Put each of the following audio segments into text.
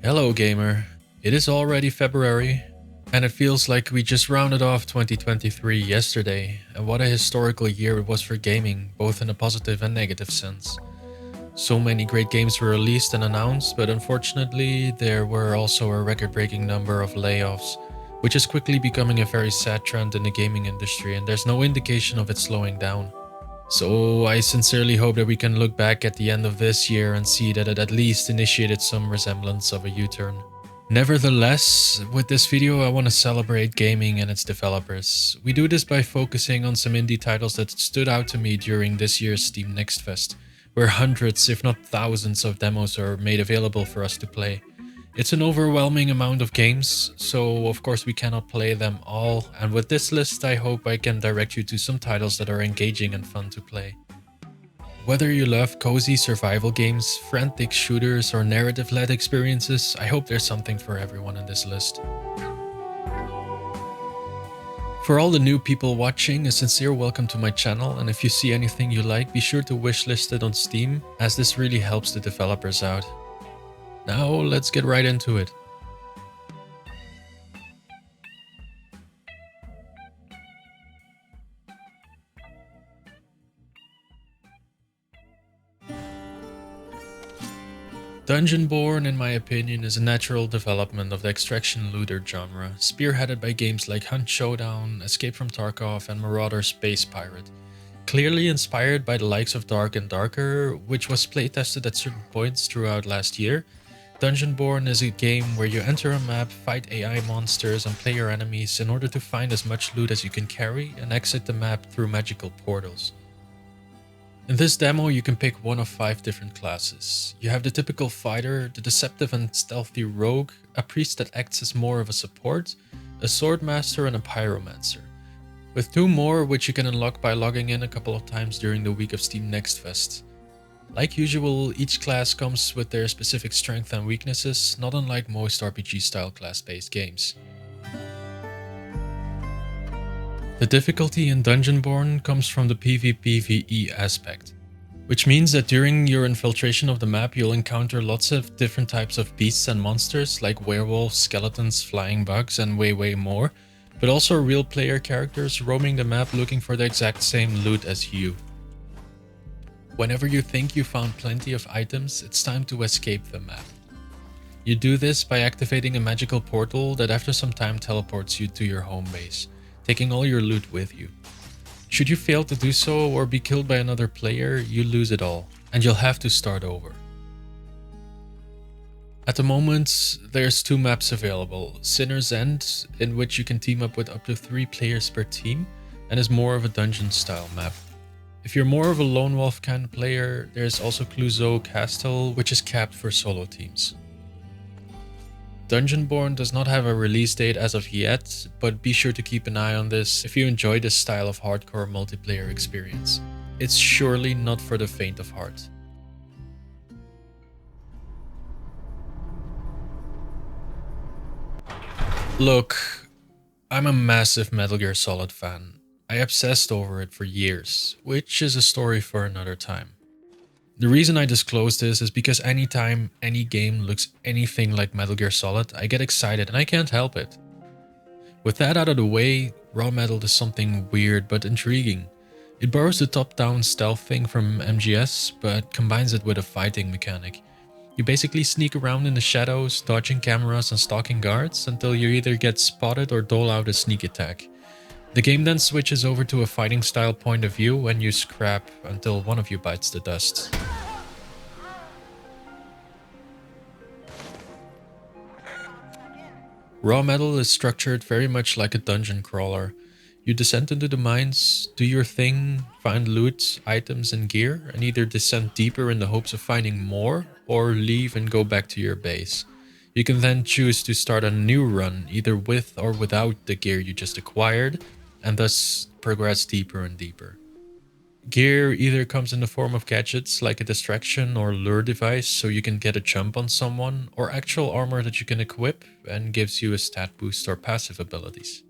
Hello gamer, it is already February, and it feels like we just rounded off 2023 yesterday, and what a historical year it was for gaming, both in a positive and negative sense. So many great games were released and announced, but unfortunately there were also a record-breaking number of layoffs, which is quickly becoming a very sad trend in the gaming industry, and there's no indication of it slowing down. So I sincerely hope that we can look back at the end of this year and see that it at least initiated some resemblance of a U-turn. Nevertheless, with this video I want to celebrate gaming and its developers. We do this by focusing on some indie titles that stood out to me during this year's Steam Next Fest, where hundreds if not thousands of demos are made available for us to play. It's an overwhelming amount of games, so of course we cannot play them all, and with this list I hope I can direct you to some titles that are engaging and fun to play. Whether you love cozy survival games, frantic shooters, or narrative-led experiences, I hope there's something for everyone in this list. For all the new people watching, a sincere welcome to my channel, and if you see anything you like, be sure to wishlist it on Steam, as this really helps the developers out. Now let's get right into it. Dungeonborne, in my opinion, is a natural development of the extraction looter genre, spearheaded by games like Hunt Showdown, Escape from Tarkov, and Marauder Space Pirate. Clearly inspired by the likes of Dark and Darker, which was playtested at certain points throughout last year, Dungeonborne is a game where you enter a map, fight AI monsters, and play your enemies in order to find as much loot as you can carry and exit the map through magical portals. In this demo you can pick one of 5 different classes. You have the typical fighter, the deceptive and stealthy rogue, a priest that acts as more of a support, a swordmaster, and a pyromancer, with 2 more which you can unlock by logging in a couple of times during the week of Steam Next Fest. Like usual, each class comes with their specific strengths and weaknesses, not unlike most RPG-style class-based games. The difficulty in Dungeonborne comes from the PvPvE aspect, which means that during your infiltration of the map you'll encounter lots of different types of beasts and monsters like werewolves, skeletons, flying bugs, and way more, but also real player characters roaming the map looking for the exact same loot as you. Whenever you think you found plenty of items, it's time to escape the map. You do this by activating a magical portal that after some time teleports you to your home base, taking all your loot with you. Should you fail to do so or be killed by another player, you lose it all, and you'll have to start over. At the moment, there's 2 maps available: Sinner's End, in which you can team up with up to 3 players per team, and is more of a dungeon style map. If you're more of a lone wolf kind of player, there's also Clouseau Castle, which is capped for solo teams. Dungeonborne does not have a release date as of yet, but be sure to keep an eye on this if you enjoy this style of hardcore multiplayer experience. It's surely not for the faint of heart. Look, I'm a massive Metal Gear Solid fan. I obsessed over it for years, which is a story for another time. The reason I disclose this is because anytime any game looks anything like Metal Gear Solid, I get excited and I can't help it. With that out of the way, Raw Metal is something weird but intriguing. It borrows the top-down stealth thing from MGS, but combines it with a fighting mechanic. You basically sneak around in the shadows, dodging cameras and stalking guards until you either get spotted or dole out a sneak attack. The game then switches over to a fighting style point of view when you scrap until one of you bites the dust. Raw Metal is structured very much like a dungeon crawler. You descend into the mines, do your thing, find loot, items and gear, and either descend deeper in the hopes of finding more, or leave and go back to your base. You can then choose to start a new run, either with or without the gear you just acquired, and thus progress deeper and deeper. Gear either comes in the form of gadgets like a distraction or lure device so you can get a jump on someone, or actual armor that you can equip and gives you a stat boost or passive abilities.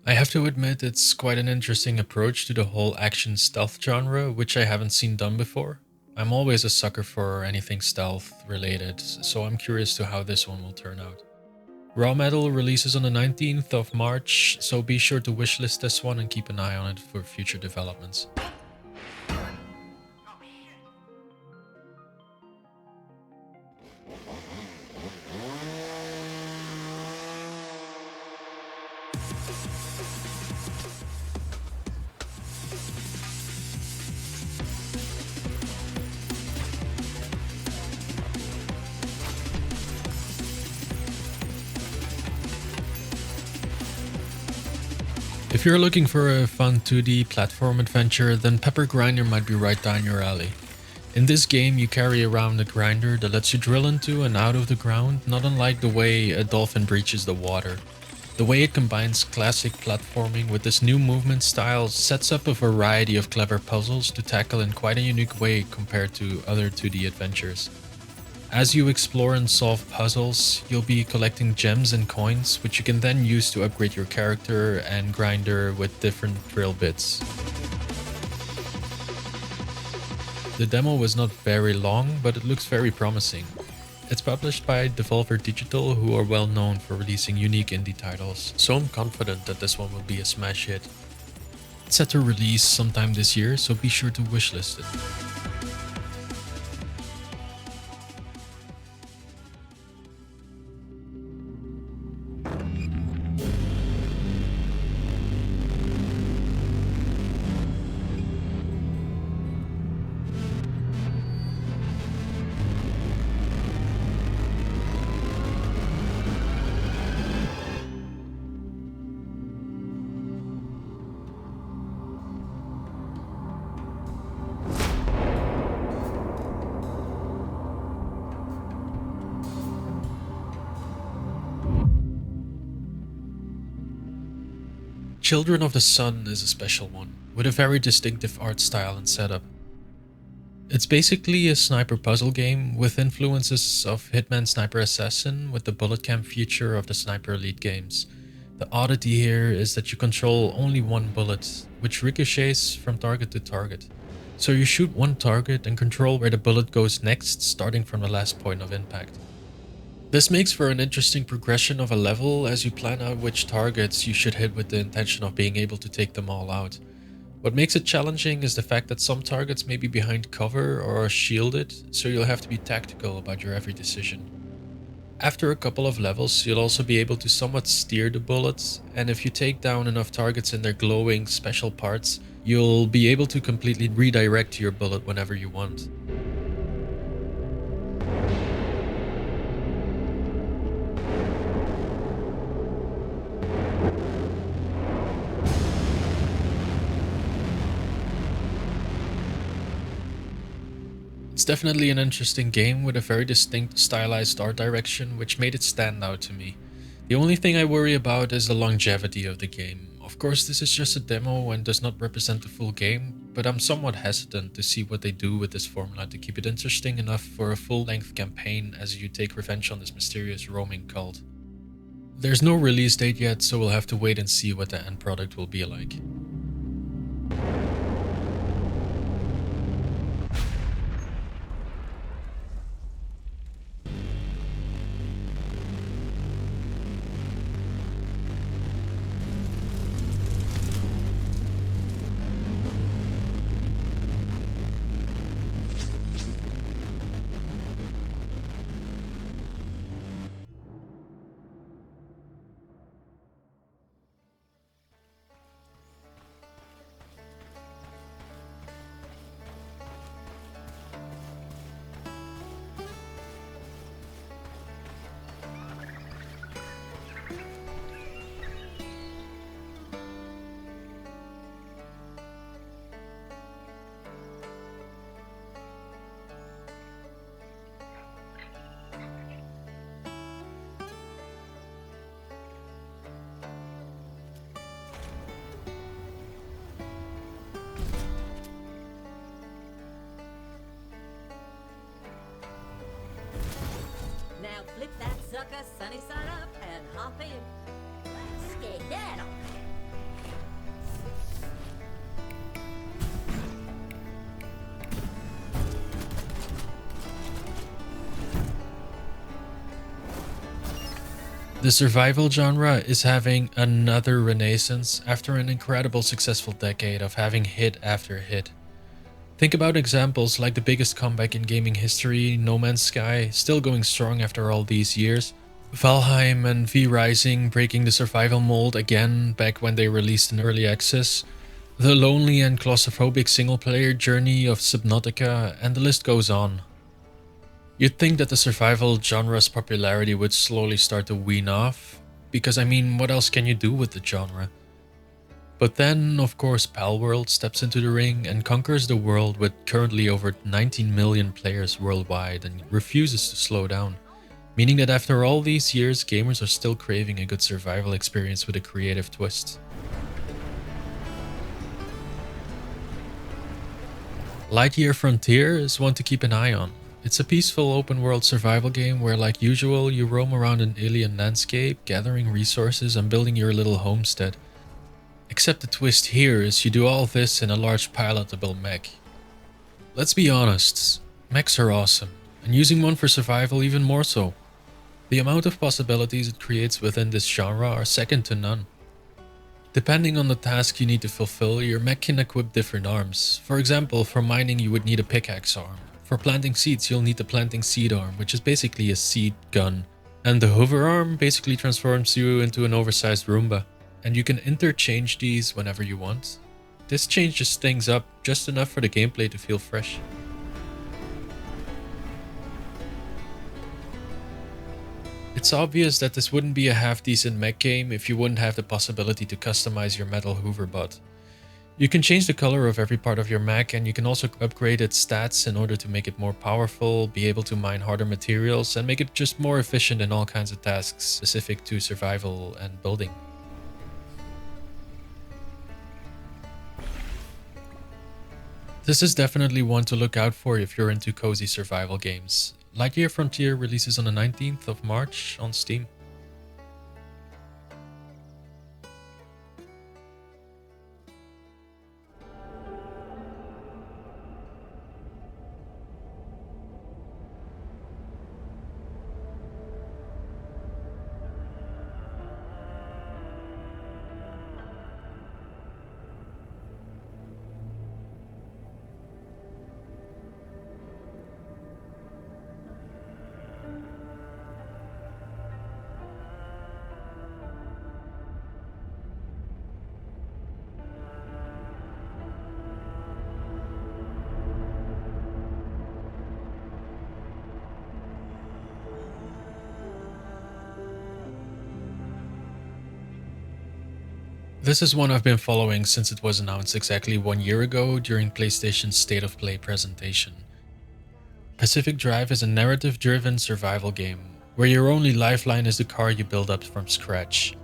I have to admit it's quite an interesting approach to the whole action stealth genre, which I haven't seen done before. I'm always a sucker for anything stealth related, so I'm curious to how this one will turn out. Raw Metal releases on the 19th of March, so be sure to wishlist this one and keep an eye on it for future developments. If you're looking for a fun 2D platform adventure, then Pepper Grinder might be right down your alley. In this game, you carry around a grinder that lets you drill into and out of the ground, not unlike the way a dolphin breaches the water. The way it combines classic platforming with this new movement style sets up a variety of clever puzzles to tackle in quite a unique way compared to other 2D adventures. As you explore and solve puzzles, you'll be collecting gems and coins, which you can then use to upgrade your character and grinder with different drill bits. The demo was not very long, but it looks very promising. It's published by Devolver Digital, who are well known for releasing unique indie titles, so I'm confident that this one will be a smash hit. It's set to release sometime this year, so be sure to wishlist it. Children of the Sun is a special one, with a very distinctive art style and setup. It's basically a sniper puzzle game with influences of Hitman Sniper Assassin with the bullet camp feature of the Sniper Elite games. The oddity here is that you control only one bullet, which ricochets from target to target. So you shoot one target and control where the bullet goes next, starting from the last point of impact. This makes for an interesting progression of a level as you plan out which targets you should hit with the intention of being able to take them all out. What makes it challenging is the fact that some targets may be behind cover or are shielded, so you'll have to be tactical about your every decision. After a couple of levels, you'll also be able to somewhat steer the bullets, and if you take down enough targets in their glowing special parts, you'll be able to completely redirect your bullet whenever you want. It's definitely an interesting game with a very distinct stylized art direction, which made it stand out to me. The only thing I worry about is the longevity of the game. Of course, this is just a demo and does not represent the full game, but I'm somewhat hesitant to see what they do with this formula to keep it interesting enough for a full-length campaign as you take revenge on this mysterious roaming cult. There's no release date yet, so we'll have to wait and see what the end product will be like. Now flip that sucker sunny side up and hop in. Let's get that on. The survival genre is having another renaissance after an incredible successful decade of having hit after hit. Think about examples like the biggest comeback in gaming history, No Man's Sky, still going strong after all these years, Valheim and V Rising breaking the survival mold again back when they released in early access, the lonely and claustrophobic single-player journey of Subnautica, and the list goes on. You'd think that the survival genre's popularity would slowly start to wean off, because I mean, what else can you do with the genre? But then, of course, Palworld steps into the ring and conquers the world with currently over 19 million players worldwide and refuses to slow down, meaning that after all these years, gamers are still craving a good survival experience with a creative twist. Lightyear Frontier is one to keep an eye on. It's a peaceful open-world survival game where, like usual, you roam around an alien landscape, gathering resources and building your little homestead. Except the twist here is you do all this in a large pilotable mech. Let's be honest, mechs are awesome, and using one for survival even more so. The amount of possibilities it creates within this genre are second to none. Depending on the task you need to fulfill, your mech can equip different arms. For example, for mining you would need a pickaxe arm. For planting seeds you'll need the planting seed arm, which is basically a seed gun. And the hover arm basically transforms you into an oversized Roomba. And you can interchange these whenever you want. This changes things up just enough for the gameplay to feel fresh. It's obvious that this wouldn't be a half-decent mech game if you wouldn't have the possibility to customize your metal hoverbot. You can change the color of every part of your mech, and you can also upgrade its stats in order to make it more powerful, be able to mine harder materials, and make it just more efficient in all kinds of tasks specific to survival and building. This is definitely one to look out for if you're into cozy survival games. Lightyear Frontier releases on the 19th of March on Steam. This is one I've been following since it was announced exactly 1 year ago during PlayStation's State of Play presentation. Pacific Drive is a narrative-driven survival game, where your only lifeline is the car you build up from scratch.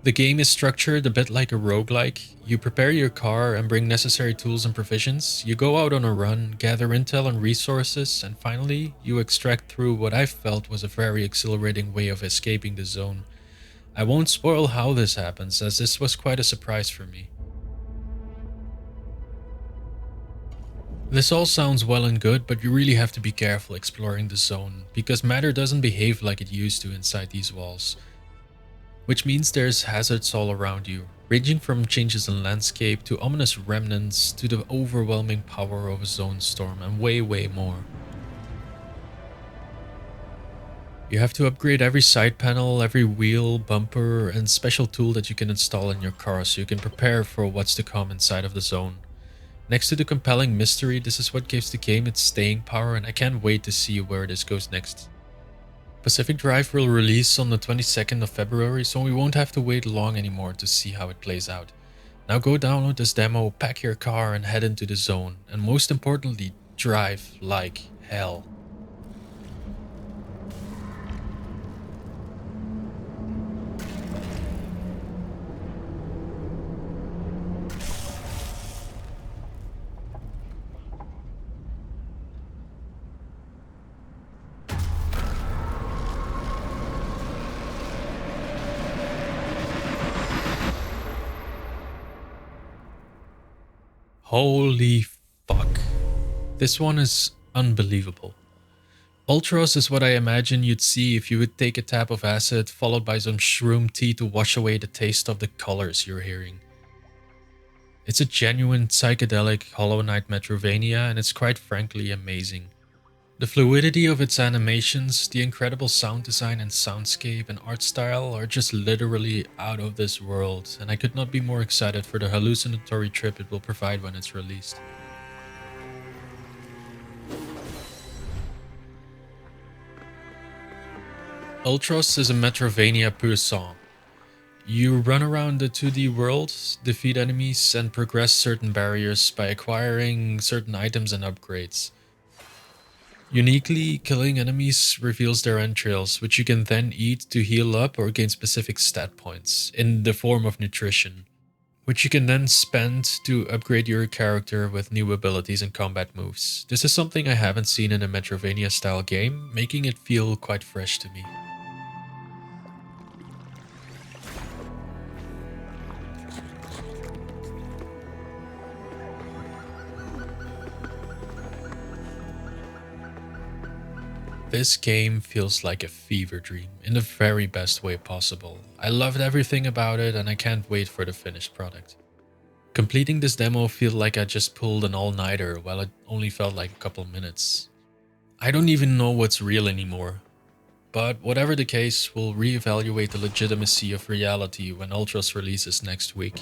The game is structured a bit like a roguelike. You prepare your car and bring necessary tools and provisions, you go out on a run, gather intel and resources, and finally, you extract through what I felt was a very exhilarating way of escaping the zone. I won't spoil how this happens, as this was quite a surprise for me. This all sounds well and good, but you really have to be careful exploring the zone, because matter doesn't behave like it used to inside these walls. Which means there's hazards all around you, ranging from changes in landscape to ominous remnants to the overwhelming power of a zone storm and way more. You have to upgrade every side panel, every wheel, bumper, and special tool that you can install in your car so you can prepare for what's to come inside of the zone. Next to the compelling mystery, this is what gives the game its staying power, and I can't wait to see where this goes next. Pacific Drive will release on the 22nd of February, so we won't have to wait long anymore to see how it plays out. Now go download this demo, pack your car and head into the zone, and most importantly, drive like hell. Holy fuck. This one is unbelievable. Ultros is what I imagine you'd see if you would take a tap of acid followed by some shroom tea to wash away the taste of the colors you're hearing. It's a genuine psychedelic Hollow Knight Metroidvania, and it's quite frankly amazing. The fluidity of its animations, the incredible sound design and soundscape and art style are just literally out of this world, and I could not be more excited for the hallucinatory trip it will provide when it's released. Ultros is a Metroidvania pur sang. You run around the 2D world, defeat enemies, and progress certain barriers by acquiring certain items and upgrades. Uniquely, killing enemies reveals their entrails, which you can then eat to heal up or gain specific stat points, in the form of nutrition, which you can then spend to upgrade your character with new abilities and combat moves. This is something I haven't seen in a Metroidvania style game, making it feel quite fresh to me. This game feels like a fever dream, in the very best way possible. I loved everything about it and I can't wait for the finished product. Completing this demo felt like I just pulled an all-nighter while it only felt like a couple minutes. I don't even know what's real anymore. But whatever the case, we'll reevaluate the legitimacy of reality when Ultros releases next week.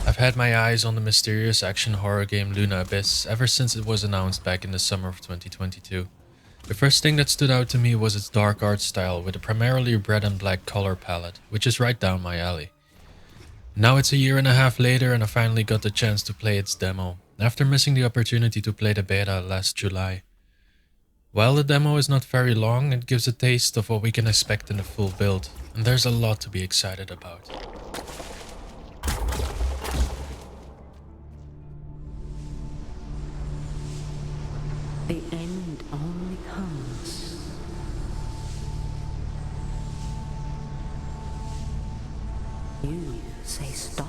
I've had my eyes on the mysterious action horror game Luna Abyss ever since it was announced back in the summer of 2022. The first thing that stood out to me was its dark art style with a primarily red and black color palette, which is right down my alley. Now it's a year and a half later and I finally got the chance to play its demo, after missing the opportunity to play the beta last July. While the demo is not very long, it gives a taste of what we can expect in the full build, and there's a lot to be excited about. The end only comes. You say stop.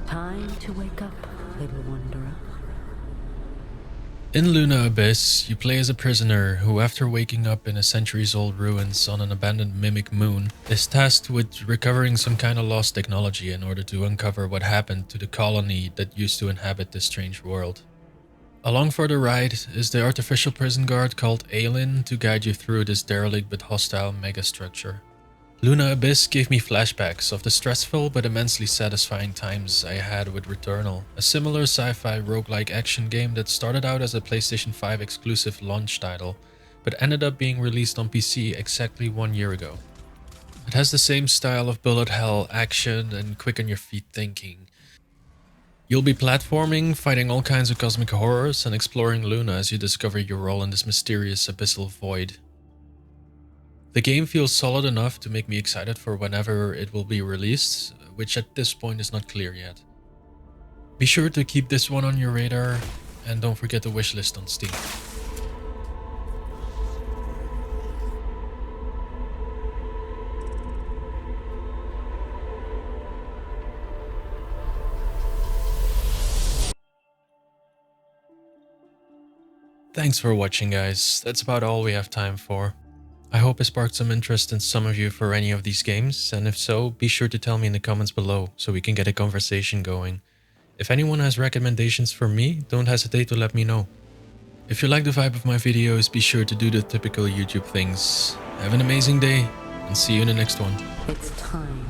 Time to wake up, little wanderer. In Luna Abyss, you play as a prisoner who, after waking up in a centuries-old ruins on an abandoned mimic moon, is tasked with recovering some kind of lost technology in order to uncover what happened to the colony that used to inhabit this strange world. Along for the ride is the artificial prison guard called Aelin to guide you through this derelict but hostile megastructure. Luna Abyss gave me flashbacks of the stressful but immensely satisfying times I had with Returnal, a similar sci-fi roguelike action game that started out as a PlayStation 5 exclusive launch title, but ended up being released on PC exactly 1 year ago. It has the same style of bullet hell action and quick on your feet thinking. You'll be platforming, fighting all kinds of cosmic horrors, and exploring Luna as you discover your role in this mysterious abyssal void. The game feels solid enough to make me excited for whenever it will be released, which at this point is not clear yet. Be sure to keep this one on your radar, and don't forget the wishlist on Steam. Thanks for watching, guys. That's about all we have time for. I hope it sparked some interest in some of you for any of these games, and if so, be sure to tell me in the comments below so we can get a conversation going. If anyone has recommendations for me, don't hesitate to let me know. If you like the vibe of my videos, be sure to do the typical YouTube things. Have an amazing day, and see you in the next one. It's time